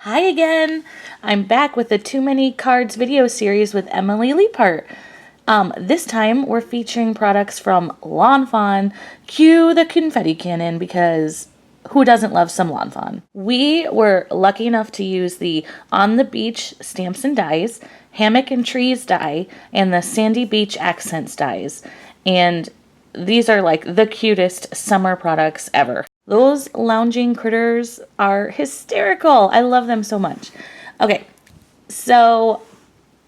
Hi again! I'm back with the Too Many Cards video series with Emily Leapart. This time we're featuring products from Lawn Fawn. Cue the confetti cannon because who doesn't love some Lawn Fawn? We were lucky enough to use the On the Beach Stamps and Dies, Hammock and Trees die, and the Sandy Beach Accents dies. And these are like the cutest summer products ever. Those lounging critters are hysterical. I love them so much. Okay, so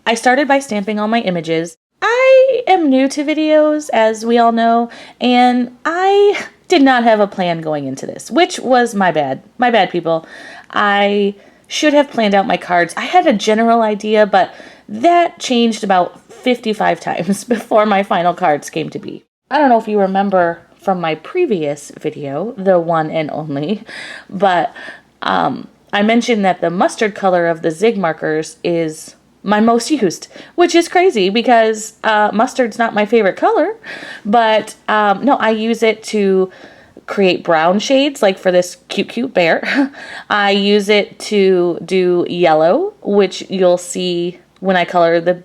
I started by stamping all my images. I am new to videos, as we all know, and I did not have a plan going into this, which was my bad. My bad, people. I should have planned out my cards. I had a general idea, but that changed about 55 times before my final cards came to be. I don't know if you remember from my previous video, the one and only, but I mentioned that the mustard color of the zig markers is my most used, which is crazy because mustard's not my favorite color, but no, I use it to create brown shades, like for this cute bear. I use it to do yellow, which you'll see when I color the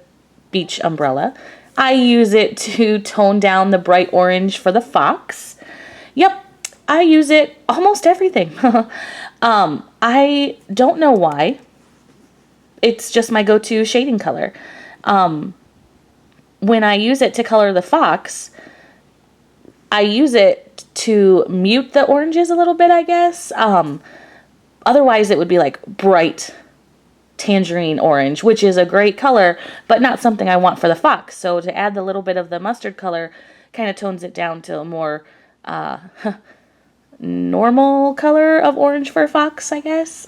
beach umbrella. I use it to tone down the bright orange for the fox. Yep, I use it almost everything. I don't know why. It's just my go-to shading color. When I use it to color the fox, I use it to mute the oranges a little bit, I guess. Otherwise, it would be like bright tangerine orange, which is a great color, but not something I want for the fox. So to add the little bit of the mustard color kind of tones it down to a more normal color of orange for a fox, I guess.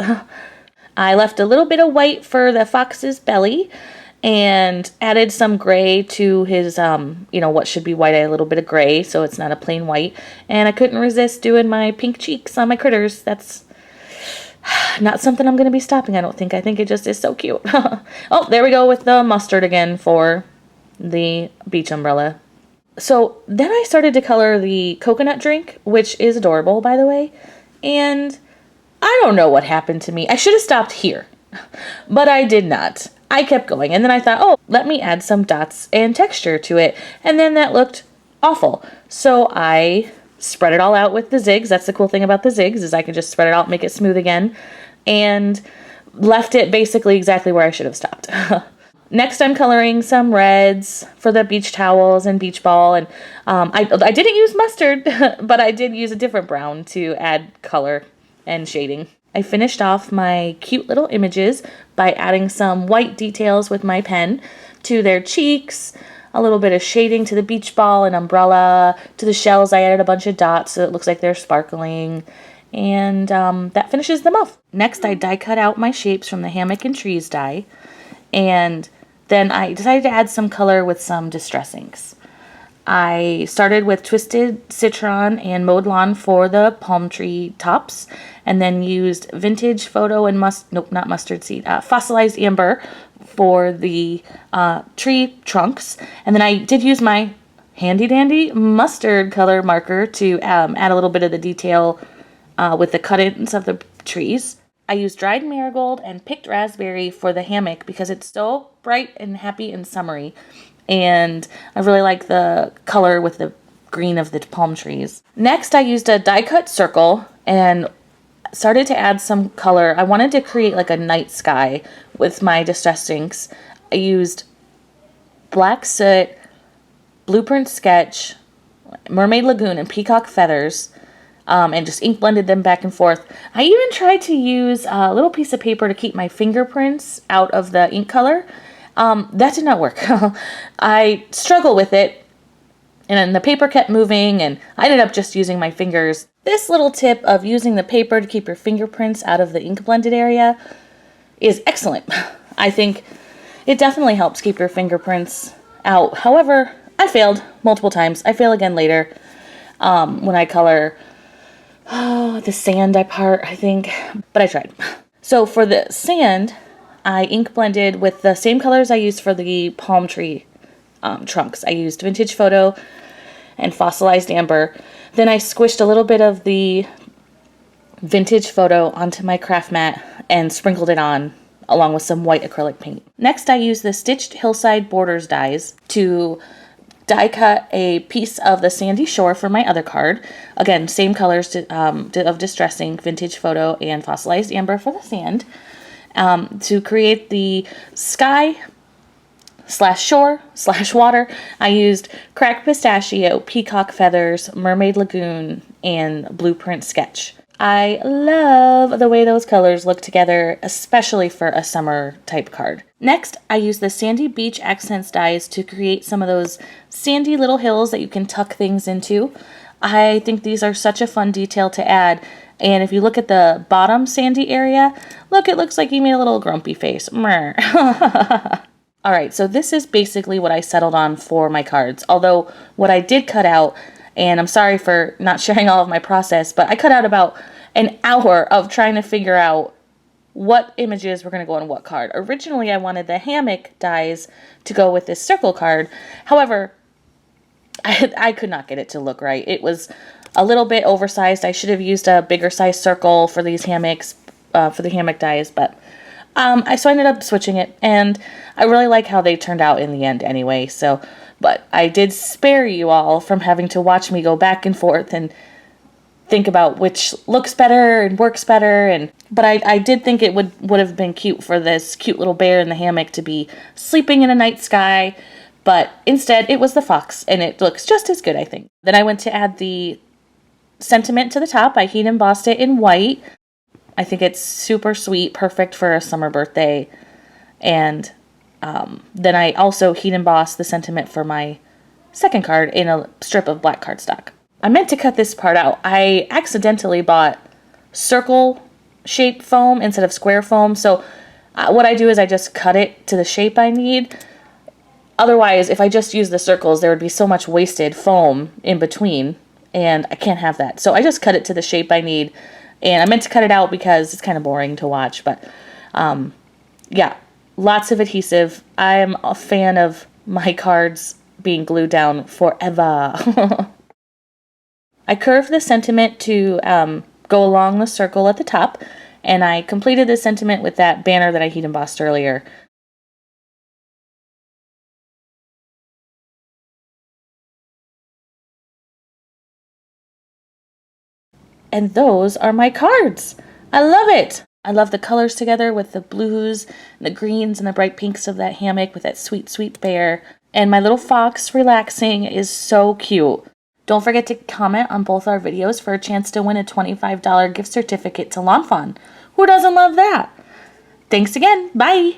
I left a little bit of white for the fox's belly and added some gray to his, what should be white. I had a little bit of gray, so it's not a plain white. And I couldn't resist doing my pink cheeks on my critters. That's not something I'm going to be stopping, I don't think. I think it just is so cute. Oh, there we go with the mustard again for the beach umbrella. So then I started to color the coconut drink, which is adorable, by the way. And I don't know what happened to me. I should have stopped here, but I did not. I kept going, and then I thought, oh, let me add some dots and texture to it. And then that looked awful. So I spread it all out with the zigs. That's the cool thing about the zigs, is I can just spread it out, make it smooth again, and left it basically exactly where I should have stopped. Next, I'm coloring some reds for the beach towels and beach ball, and I didn't use mustard, but I did use a different brown to add color and shading. I finished off my cute little images by adding some white details with my pen to their cheeks, a little bit of shading to the beach ball and umbrella. To the shells, I added a bunch of dots so it looks like they're sparkling. And that finishes them off. Next, I die cut out my shapes from the Hammock and Trees die. And then I decided to add some color with some Distress inks. I started with Twisted Citron and Mowed Lawn for the palm tree tops, and then used Vintage Photo and Fossilized Amber for the tree trunks. And then I did use my handy dandy mustard color marker to add a little bit of the detail with the cut-ins of the trees. I used dried marigold and picked raspberry for the hammock because it's so bright and happy and summery. And I really like the color with the green of the palm trees. Next, I used a die-cut circle and started to add some color. I wanted to create like a night sky with my Distress inks. I used Black Soot, Blueprint Sketch, Mermaid Lagoon, and Peacock Feathers, and just ink blended them back and forth. I even tried to use a little piece of paper to keep my fingerprints out of the ink color. That did not work. I struggled with it, and then the paper kept moving, and I ended up just using my fingers. This little tip of using the paper to keep your fingerprints out of the ink blended area is excellent. I think it definitely helps keep your fingerprints out. However, I failed multiple times. I fail again later when I color the sand part, I think, but I tried. So for the sand, I ink blended with the same colors I used for the palm tree trunks. I used Vintage Photo and Fossilized Amber. Then I squished a little bit of the vintage photo onto my craft mat and sprinkled it on along with some white acrylic paint. Next, I used the Stitched Hillside Borders dies to die cut a piece of the sandy shore for my other card. Again, same colors of Distressing, vintage photo, and fossilized amber for the sand. To create the sky / shore / water, I used cracked pistachio, peacock feathers, mermaid lagoon, and blueprint sketch. I love the way those colors look together, especially for a summer type card. Next, I used the Sandy Beach Accents dies to create some of those sandy little hills that you can tuck things into. I think these are such a fun detail to add. And if you look at the bottom sandy area, look, it looks like you made a little grumpy face. All right, so this is basically what I settled on for my cards. Although what I did cut out, and I'm sorry for not sharing all of my process, but I cut out about an hour of trying to figure out what images were going to go on what card. Originally, I wanted the Hammock dies to go with this circle card. However, I could not get it to look right. It was a little bit oversized. I should have used a bigger size circle for these hammocks, for the Hammock dies, but so I ended up switching it, and I really like how they turned out in the end anyway. So, but I did spare you all from having to watch me go back and forth and think about which looks better and works better. But I did think it would have been cute for this cute little bear in the hammock to be sleeping in a night sky, but instead it was the fox, and it looks just as good, I think. Then I went to add the sentiment to the top. I heat embossed it in white. I think it's super sweet, perfect for a summer birthday. And then I also heat embossed the sentiment for my second card in a strip of black cardstock. I meant to cut this part out. I accidentally bought circle shape foam instead of square foam. So what I do is I just cut it to the shape I need. Otherwise, if I just use the circles, there would be so much wasted foam in between, and I can't have that. So I just cut it to the shape I need. And I meant to cut it out because it's kind of boring to watch, but yeah, lots of adhesive. I'm a fan of my cards being glued down forever. I curved the sentiment to go along the circle at the top, and I completed the sentiment with that banner that I heat embossed earlier. And those are my cards. I love it. I love the colors together with the blues and the greens and the bright pinks of that hammock with that sweet, sweet bear. And my little fox relaxing is so cute. Don't forget to comment on both our videos for a chance to win a $25 gift certificate to Lawn Fawn. Who doesn't love that? Thanks again. Bye.